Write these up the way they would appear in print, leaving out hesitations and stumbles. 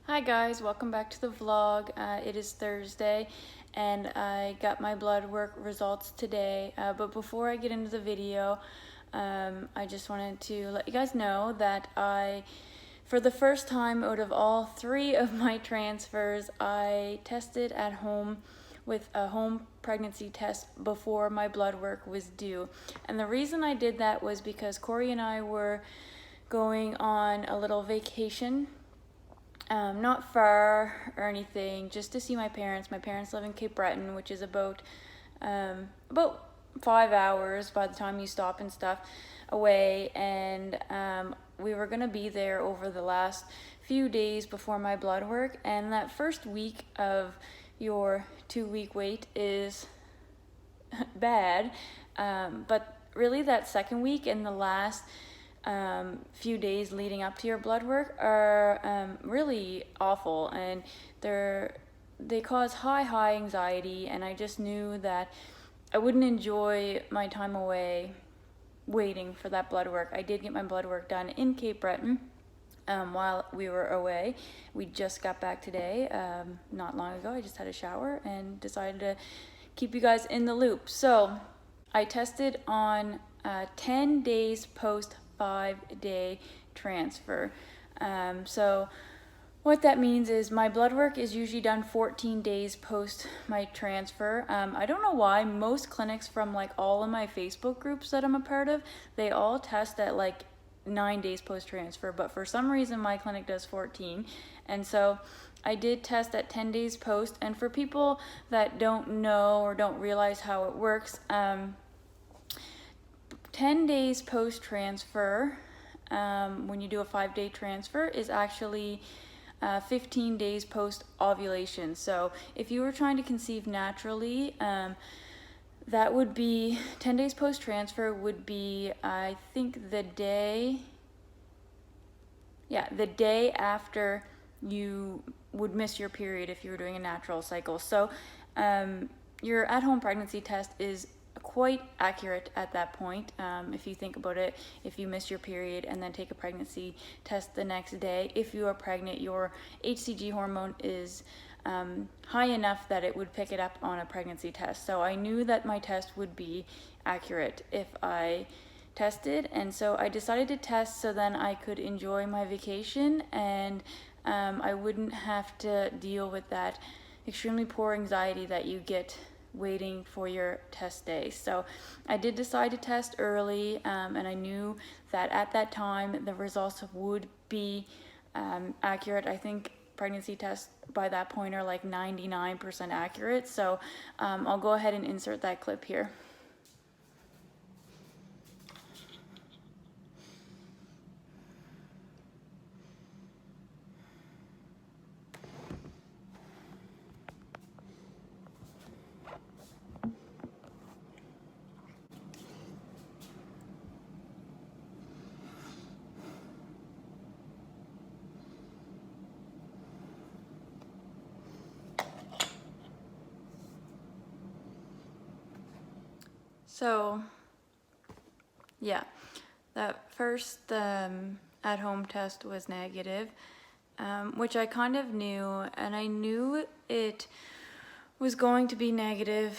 Hi guys, welcome back to the vlog. It is Thursday and I got my blood work results today, but before I get into the video, I just wanted to let you guys know that for the first time out of all 3 of my transfers, I tested at home with a home pregnancy test before my blood work was due. And the reason I did that was because Corey and I were going on a little vacation. Not far or anything, just to see my parents. My parents live in Cape Breton, which is about 5 hours by the time you stop and stuff away, and we were gonna be there over the last few days before my blood work. And that first week of your 2-week wait is bad, but really that second week and the last few days leading up to your blood work are really awful, and they cause high anxiety, and I just knew that I wouldn't enjoy my time away waiting for that blood work. I did get my blood work done in Cape Breton while we were away. We just got back today, not long ago. I just had a shower and decided to keep you guys in the loop. So I tested on 10 days post 5-day transfer. So what that means is my blood work is usually done 14 days post my transfer. I don't know why most clinics from like all of my Facebook groups that I'm a part of, they all test at like 9 days post transfer, but for some reason my clinic does 14. And so I did test at 10 days post. And for people that don't know or don't realize how it works, 10 days post transfer, when you do a 5-day transfer, is actually 15 days post ovulation. So if you were trying to conceive naturally, that would be 10 days post transfer would be, I think, the day after you would miss your period if you were doing a natural cycle. So your at-home pregnancy test is quite accurate at that point. If you think about it, if you miss your period and then take a pregnancy test the next day, if you are pregnant, your HCG hormone is high enough that it would pick it up on a pregnancy test. So I knew that my test would be accurate if I tested, and so I decided to test so then I could enjoy my vacation and I wouldn't have to deal with that extremely poor anxiety that you get waiting for your test day. So I did decide to test early, and I knew that at that time the results would be accurate. I think pregnancy tests by that point are like 99% accurate. So I'll go ahead and insert that clip here. So yeah, that first at-home test was negative, which I kind of knew, and I knew it was going to be negative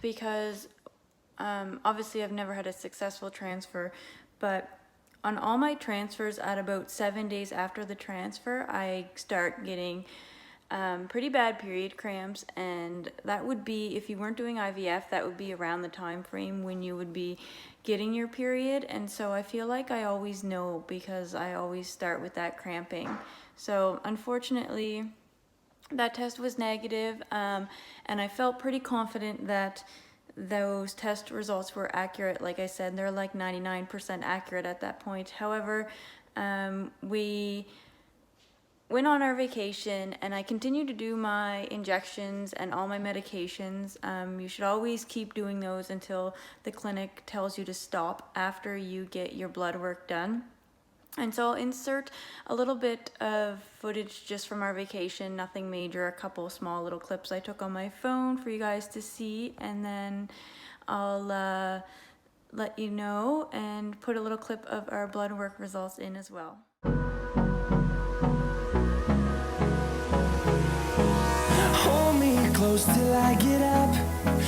because obviously I've never had a successful transfer, but on all my transfers at about 7 days after the transfer, I start getting pretty bad period cramps, and that would be, if you weren't doing IVF, that would be around the time frame when you would be getting your period. And so I feel like I always know because I always start with that cramping. So unfortunately that test was negative, and I felt pretty confident that those test results were accurate. Like I said, they're like 99% accurate at that point. However, we went on our vacation and I continued to do my injections and all my medications. You should always keep doing those until the clinic tells you to stop after you get your blood work done. And so I'll insert a little bit of footage just from our vacation, nothing major, a couple small little clips I took on my phone for you guys to see, and then I'll let you know and put a little clip of our blood work results in as well.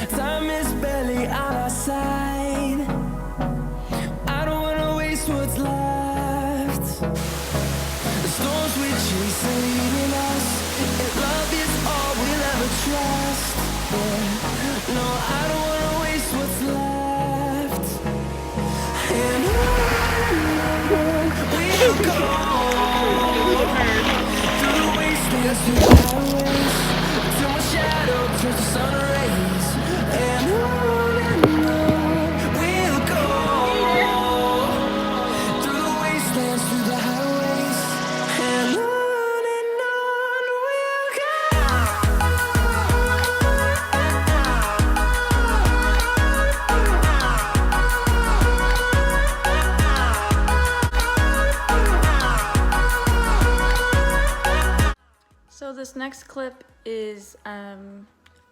Time is barely on our side. I don't wanna waste what's left. The storms we chase are leading us, and love is all we'll ever trust. Yeah. No, I don't wanna waste what's left. And on we'll go, through the wastelands, through the highways, till my shadow turns to sun rays. And on we'll go, through the wastelands, through the highways, and on we'll go. So this next clip is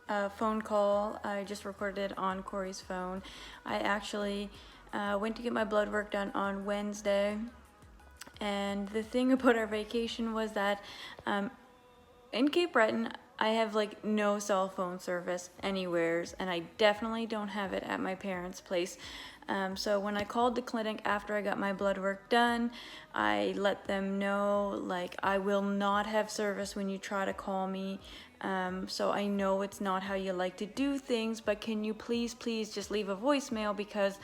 a phone call I just recorded on Corey's phone. I actually went to get my blood work done on Wednesday, and the thing about our vacation was that in Cape Breton I have like no cell phone service anywheres, and I definitely don't have it at my parents' place. So when I called the clinic after I got my blood work done, I let them know, like, I will not have service when you try to call me. So I know it's not how you like to do things, but can you please just leave a voicemail, because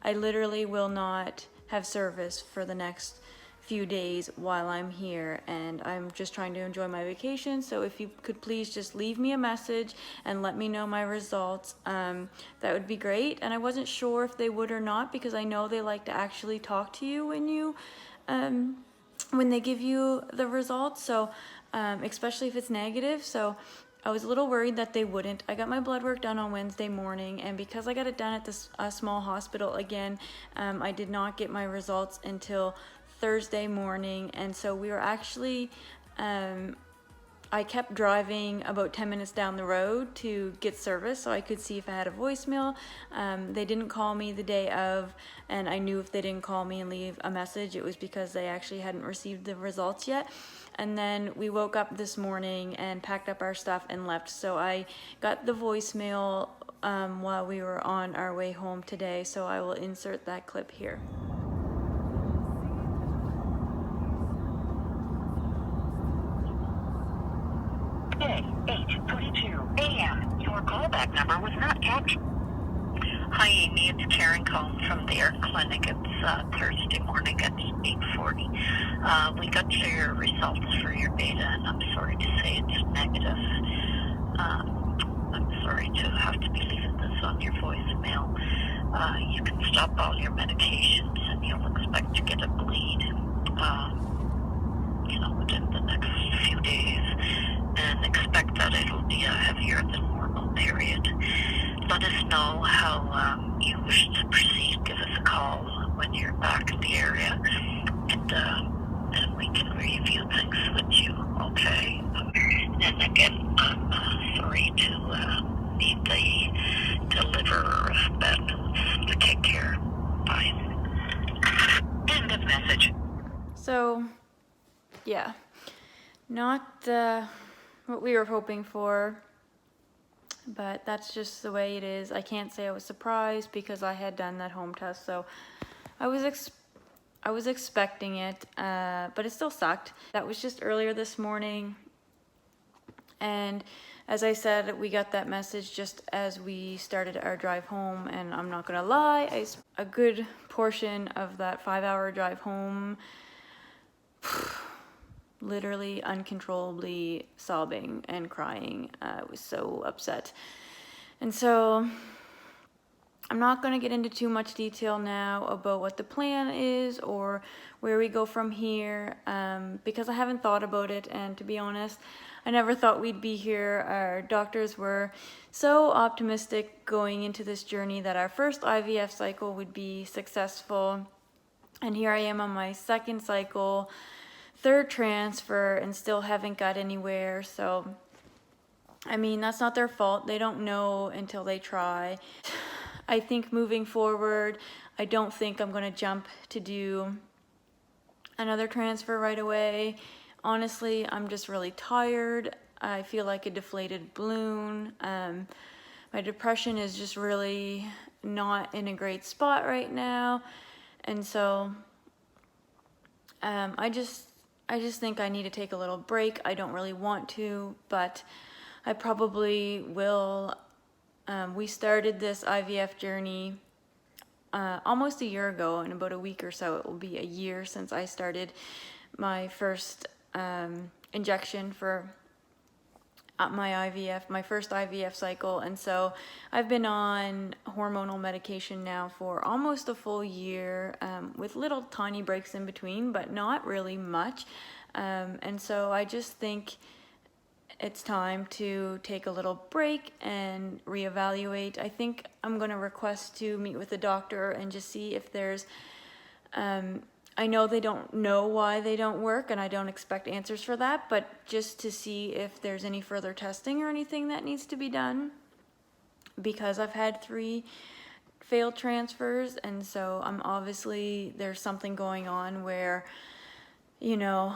I literally will not have service for the next few days while I'm here, and I'm just trying to enjoy my vacation. So if you could please just leave me a message and let me know my results, that would be great. And I wasn't sure if they would or not, because I know they like to actually talk to you when they give you the results, so especially if it's negative. So I was a little worried that they wouldn't. I got my blood work done on Wednesday morning, and because I got it done at this small hospital again, I did not get my results until Thursday morning. And so we were actually, I kept driving about 10 minutes down the road to get service so I could see if I had a voicemail. They didn't call me the day of, and I knew if they didn't call me and leave a message, it was because they actually hadn't received the results yet. And then we woke up this morning and packed up our stuff and left. So I got the voicemail while we were on our way home today, so I will insert that clip here. Today, 8:42 a.m. Your callback number was not captured. Hi, Amy. It's Karen calling from their clinic. It's Thursday morning at 8:40. We got your results for your beta, and I'm sorry to say it's negative. I'm sorry to have to be leaving this on your voicemail. You can stop all your medications, and you'll expect to get a bleed, within the next few days, and expect that it'll be a heavier than normal period. Let us know how you wish to proceed. Give us a call when you're back in the area, and we can review things with you, okay? And again, I'm sorry to be the deliverer of bad news. You take care. Bye. End of message. So, yeah, not what we were hoping for, but that's just the way it is. I can't say I was surprised because I had done that home test, so I was expecting it, but it still sucked. That was just earlier this morning, and as I said, we got that message just as we started our drive home, and I'm not gonna lie, a good portion of that 5-hour drive home literally uncontrollably sobbing and crying. I was so upset. And so I'm not going to get into too much detail now about what the plan is or where we go from here, because I haven't thought about it, and to be honest, I never thought we'd be here. Our doctors were so optimistic going into this journey that our first IVF cycle would be successful, and here I am on my second cycle, third transfer, and still haven't got anywhere. So I mean, that's not their fault. They don't know until they try. I think moving forward, I don't think I'm going to jump to do another transfer right away. Honestly, I'm just really tired. I feel like a deflated balloon. my depression is just really not in a great spot right now. And so I just think I need to take a little break. I don't really want to, but I probably will. We started this IVF journey almost a year ago. In about a week or so, it will be a year since I started my first injection for my first IVF cycle. And so I've been on hormonal medication now for almost a full year, with little tiny breaks in between, but not really much. And so I just think it's time to take a little break and reevaluate. I think I'm going to request to meet with the doctor and just see if there's I know they don't know why they don't work, and I don't expect answers for that, but just to see if there's any further testing or anything that needs to be done, because I've had 3 failed transfers, and so there's something going on where, you know,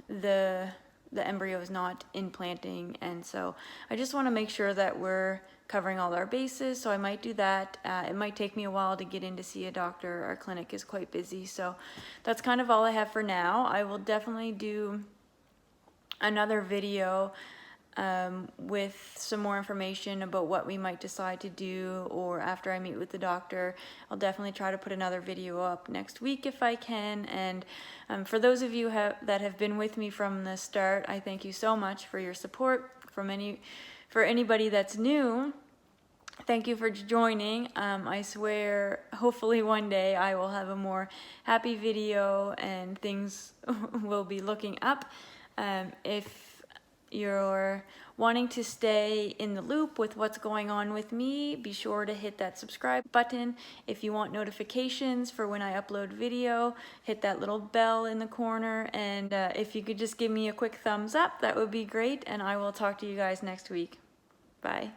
the embryo is not implanting. And so I just want to make sure that we're covering all our bases, so I might do that. It might take me a while to get in to see a doctor. Our clinic is quite busy, so that's kind of all I have for now. I will definitely do another video with some more information about what we might decide to do, or after I meet with the doctor. I'll definitely try to put another video up next week if I can. And for those of you that have been with me from the start, I thank you so much for your support. For anybody that's new, thank you for joining. I swear, hopefully one day I will have a more happy video and things will be looking up. If you're wanting to stay in the loop with what's going on with me, be sure to hit that subscribe button. If you want notifications for when I upload video, hit that little bell in the corner. And if you could just give me a quick thumbs up, that would be great. And I will talk to you guys next week. Bye.